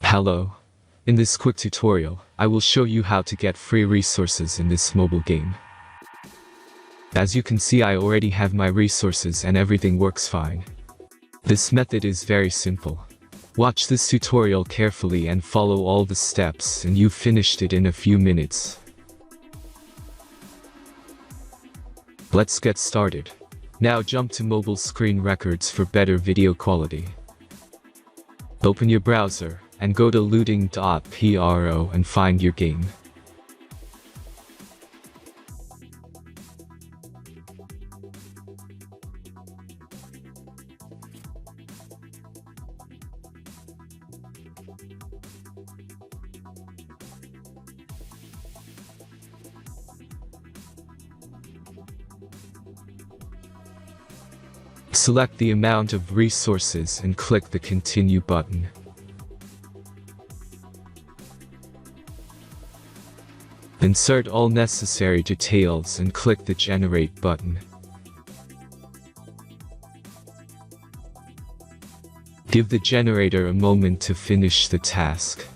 Hello. In this quick tutorial, I will show you how to get free resources in this mobile game. As you can see, I already have my resources and everything works fine. This method is very simple. Watch this tutorial carefully and follow all the steps and you've finished it in a few minutes. Let's get started. Now jump to mobile screen records for better video quality. Open your browser and go to looting.pro and find your game. Select the amount of resources and click the Continue button. Insert all necessary details and click the Generate button. Give the generator a moment to finish the task.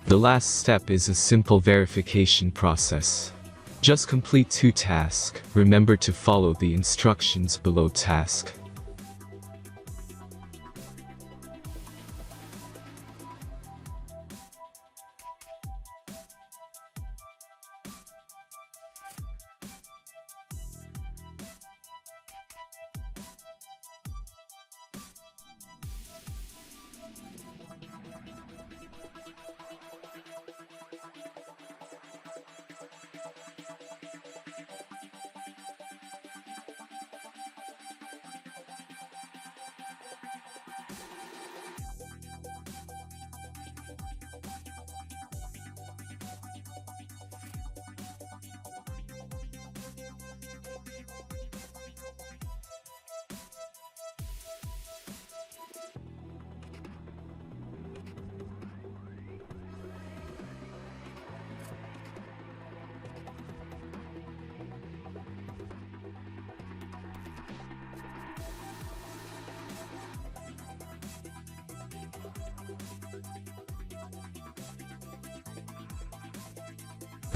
The last step is a simple verification process. Just complete 2 tasks. Remember to follow the instructions below task.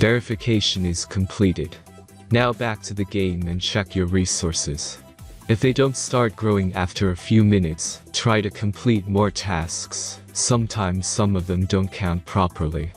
Verification is completed. Now back to the game and check your resources. If they don't start growing after a few minutes, try to complete more tasks. Sometimes some of them don't count properly.